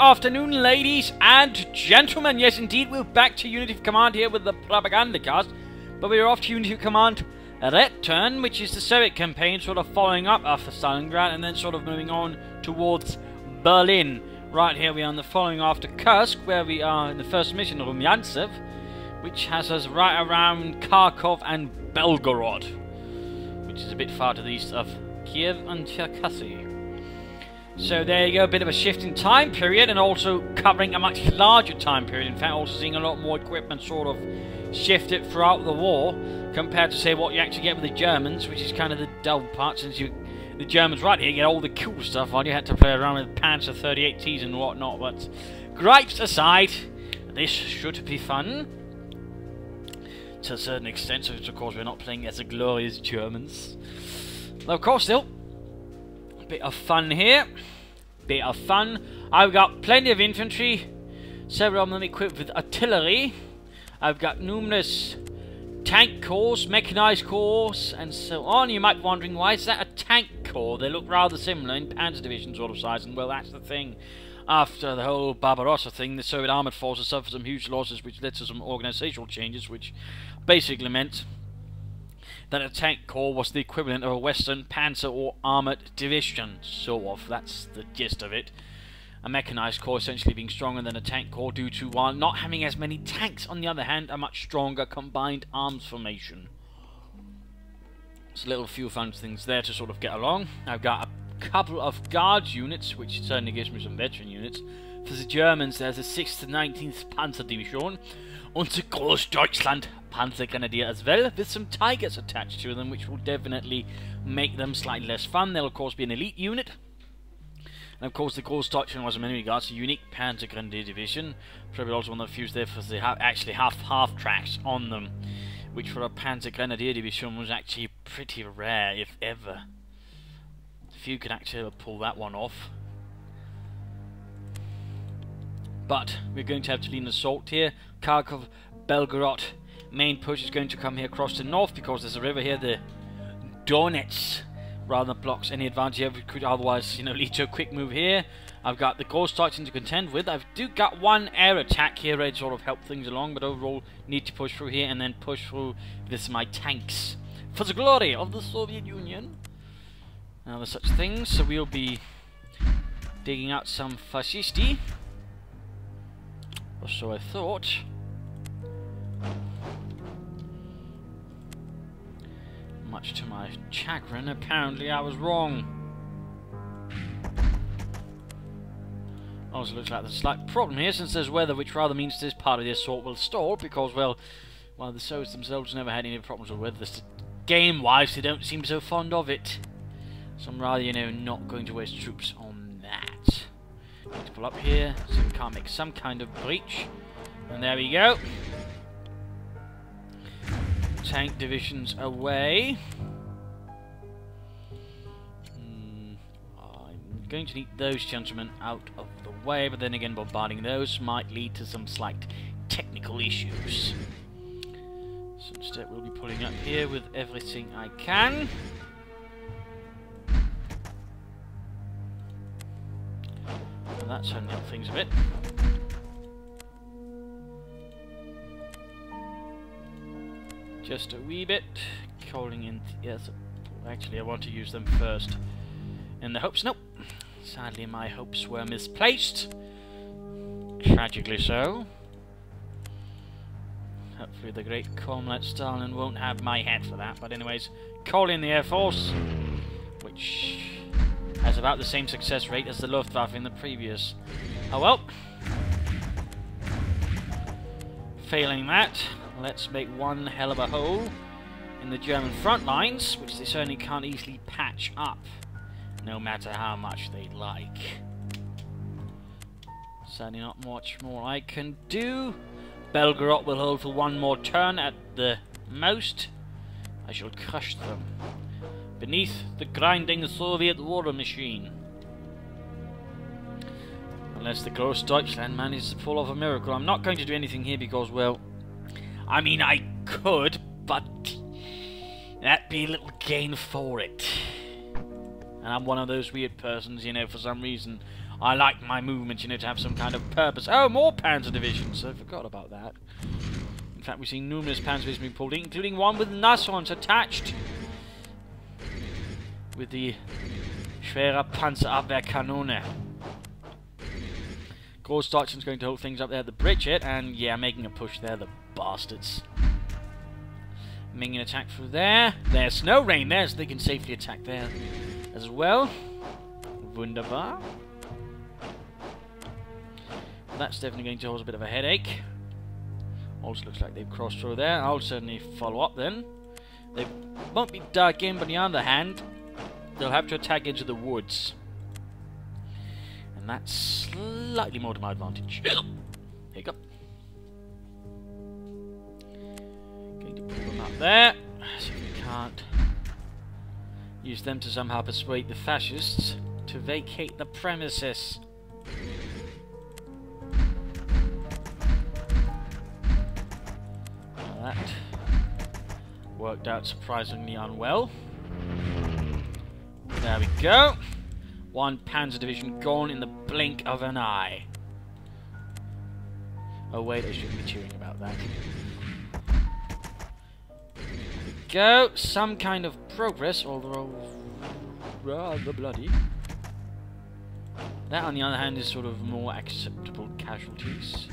afternoon, ladies and gentlemen. Yes, indeed, we're back to Unity of Command here with the Propagandacast. But we're off to Unity of Command Return, which is the Soviet campaign, sort of following up after Stalingrad and then sort of moving on towards Berlin. Right here we are on the following after Kursk, where we are in the first mission, Rumyantsev, which has us right around Kharkov and Belgorod, which is a bit far to the east of Kiev and Cherkasy. So there you go, a bit of a shift in time period, and also covering a much larger time period. In fact, also seeing a lot more equipment sort of shifted throughout the war, compared to, say, what you actually get with the Germans, which is kind of the dull part, since the Germans right here get all the cool stuff, while you had to play around with Panzer 38Ts and whatnot. But gripes aside, this should be fun to a certain extent, so of course we're not playing as the glorious Germans. Though of course still, a bit of fun here. Bit of fun. I've got plenty of infantry, several of them equipped with artillery. I've got numerous tank corps, mechanized corps, and so on. You might be wondering, why is that a tank corps? They look rather similar in Panzer Division sort of size, and well, that's the thing. After the whole Barbarossa thing, the Soviet armoured forces suffered some huge losses, which led to some organisational changes, which basically meant that a tank corps was the equivalent of a Western Panzer or armoured division, sort of. That's the gist of it. A mechanised corps essentially being stronger than a tank corps due to, while not having as many tanks, on the other hand, a much stronger combined arms formation. So a few fun things there to sort of get along. I've got a couple of guards units, which certainly gives me some veteran units. For the Germans, there's the 6th and 19th Panzer Division, and the Großdeutschland Panzer Grenadier as well, with some Tigers attached to them, which will definitely make them slightly less fun. They'll of course be an elite unit. And of course the Großdeutschland was in many regards a unique Panzer Grenadier division. Probably also one of the few there, because they actually have half tracks on them, which for a Panzer Grenadier division was actually pretty rare, if ever. Few could actually ever pull that one off. But we're going to have to lead an assault here. Kharkov, Belgorod. Main push is going to come here across the north, because there's a river here, the Donets, rather than blocks any advantage here. We could otherwise, lead to a quick move here. I've got the Großdeutschland to contend with. I've got one air attack here ready to sort of help things along, but overall need to push through here and then push through with my tanks for the glory of the Soviet Union. Now there's such things, so we'll be digging out some fascisti, or so I thought. Much to my chagrin, apparently I was wrong. Also looks like there's a slight problem here, since there's weather, which rather means this part of the assault will stall, because, well, while the Soviets themselves never had any problems with weather, game-wise they don't seem so fond of it. So I'm rather, not going to waste troops on that. Need to pull up here, so we can't make some kind of breach. And there we go. Tank divisions away. I'm going to need those gentlemen out of the way, but then again bombarding those might lead to some slight technical issues. So instead we'll be pulling up here with everything I can. And that certainly helps things a bit. Just a wee bit. Calling in. Yes, actually, I want to use them first. In the hopes. Nope. Sadly, my hopes were misplaced. Tragically so. Hopefully, the great Comrade Stalin won't have my head for that. But, anyways, call in the Air Force, which has about the same success rate as the Luftwaffe in the previous. Oh well. Failing that, let's make one hell of a hole in the German front lines, which they certainly can't easily patch up, no matter how much they like. Certainly not much more I can do. Belgorod will hold for one more turn at the most. I shall crush them beneath the grinding Soviet war machine. Unless the Großdeutschland manages to pull off a miracle. I'm not going to do anything here because, well, I mean, I could, but that'd be a little gain for it. And I'm one of those weird persons, for some reason, I like my movements, to have some kind of purpose. Oh, more Panzer divisions. I forgot about that. In fact, we've seen numerous Panzer divisions being pulled in, including one with Nassau's attached with the Schwere Panzerabwehrkanone. Großdeutschland's going to hold things up there at the bridgehead, and yeah, making a push there, the bastards. Making an attack through there. There's no rain there, so they can safely attack there as well. Wunderbar. That's definitely going to cause a bit of a headache. Also looks like they've crossed through there. I'll certainly follow up then. They won't be dug in, but on the other hand, they'll have to attack into the woods. And that's slightly more to my advantage. Hiccup. Going to pull them up there. See if we can't use them to somehow persuade the fascists to vacate the premises. Well, that worked out surprisingly unwell. There we go. One Panzer division gone in the blink of an eye. Oh wait, I shouldn't be cheering about that. There we go. Some kind of progress, although rather bloody. That, on the other hand, is sort of more acceptable casualties.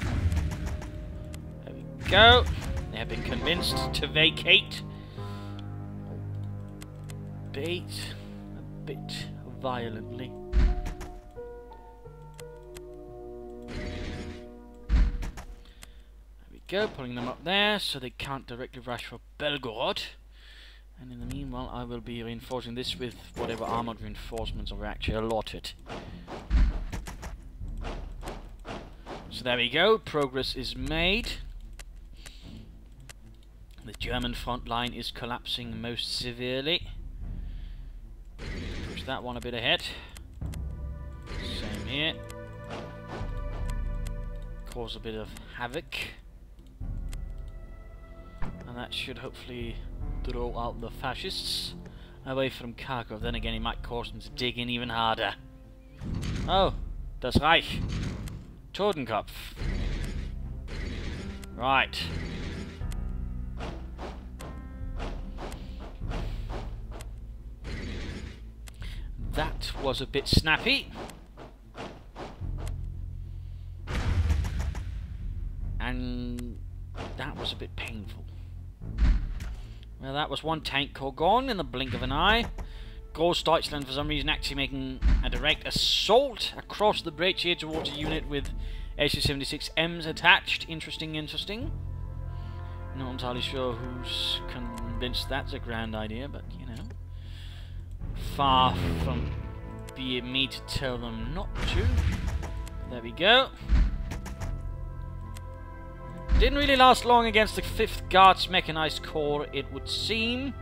There we go. They have been convinced to vacate. A bit violently. There we go, pulling them up there so they can't directly rush for Belgorod. And in the meanwhile, I will be reinforcing this with whatever armoured reinforcements are actually allotted. So there we go, progress is made. The German front line is collapsing most severely. Push that one a bit ahead. Same here. Cause a bit of havoc. And that should hopefully draw out the fascists away from Kharkov. Then again, it might cause them to dig in even harder. Oh, das Reich. Totenkopf. Right. That was a bit snappy. And that was a bit painful. Well, that was one tank corps gone in the blink of an eye. Großdeutschland, for some reason, actually making a direct assault across the bridge here towards a unit with AC-76Ms attached. Interesting, interesting. Not entirely sure who's convinced that's a grand idea, but, you know. Far from be it me to tell them not to. There we go. Didn't really last long against the 5th Guards Mechanized Corps, it would seem.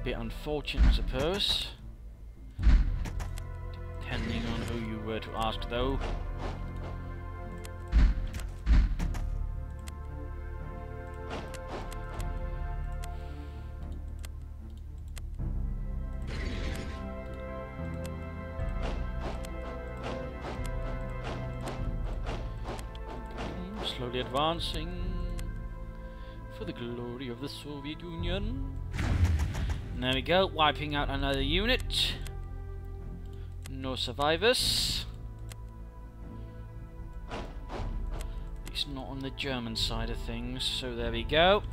Bit unfortunate, I suppose. Depending on who you were to ask, though. Slowly advancing for the glory of the Soviet Union. And there we go, wiping out another unit. No survivors. At least not on the German side of things. So there we go.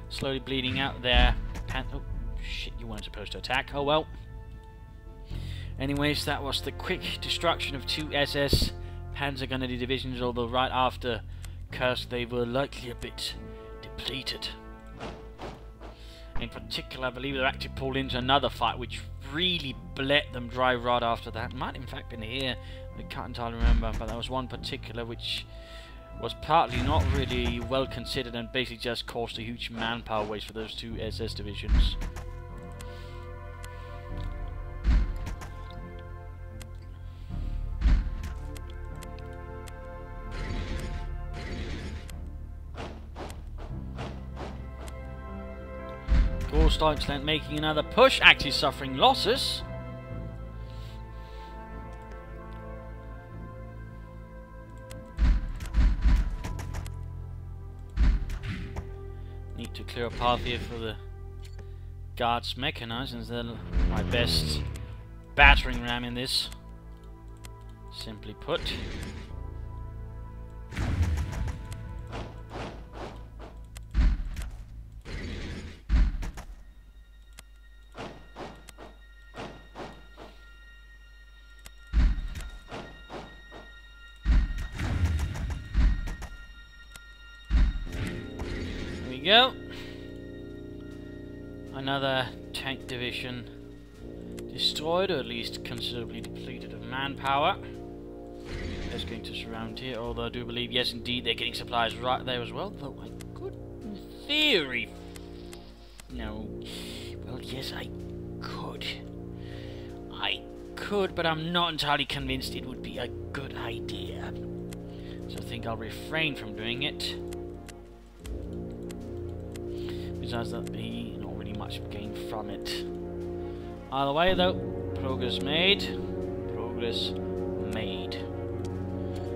Slowly bleeding out there. Oh shit, you weren't supposed to attack. Oh well. Anyways, that was the quick destruction of 2 SS Panzergunnery divisions, although right after Kursk they were likely a bit depleted. In particular, I believe they actually pulled into another fight which really bled them dry right after that. Might in fact been here, I can't entirely remember, but there was one particular which was partly not really well considered and basically just caused a huge manpower waste for those 2 SS divisions. Großdeutschland making another push, actually suffering losses. clear a path here for the guards mechanized, and then my best battering ram in this, simply put. Go. Another tank division destroyed, or at least considerably depleted of manpower. They're going to surround here, although I do believe, yes indeed, they're getting supplies right there as well, though I could, in theory... No. Well, yes, I could. I could, but I'm not entirely convinced it would be a good idea. So I think I'll refrain from doing it. Besides that, be not really much gain from it. Either way, though, progress made. Progress made.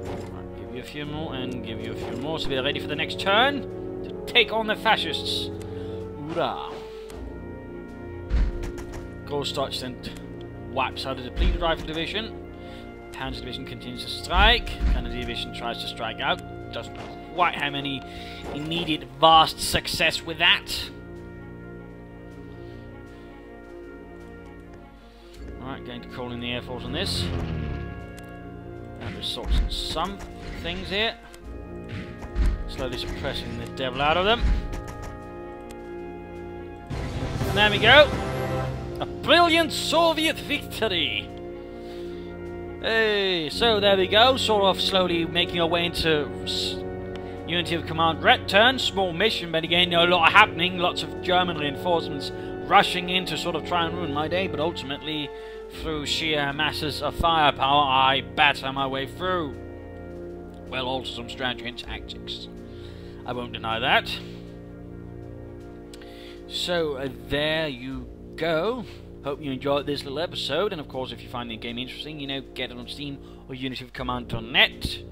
Right, give you a few more, and give you a few more, so we're ready for the next turn to take on the fascists. Hoorah! Ghost Touch then wipes out the depleted rifle division. Panzer division continues to strike. Canadian division tries to strike out. Doesn't quite have any immediate vast success with that. Alright, going to call in the Air Force on this. That results in some things here. Slowly suppressing the devil out of them. And there we go. A brilliant Soviet victory. Hey, so there we go, sort of slowly making our way into Unity of Command Red Turn. Small mission, but again, a lot happening, lots of German reinforcements rushing in to sort of try and ruin my day, but ultimately, through sheer masses of firepower, I batter my way through. Well, also some strategy and tactics. I won't deny that. So, there you go. Hope you enjoyed this little episode, and of course if you find the game interesting, you know, get it on Steam or unityofcommand.net.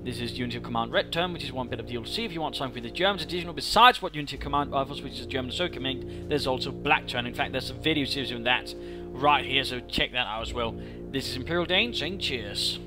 This is Unity of Command Red Term, which is one bit of DLC. If you want something with the Germans additional besides what Unity of Command offers, which is German so command, there's also Black Turn. In fact, there's a video series on that right here, so check that out as well. This is Imperial Dane saying cheers.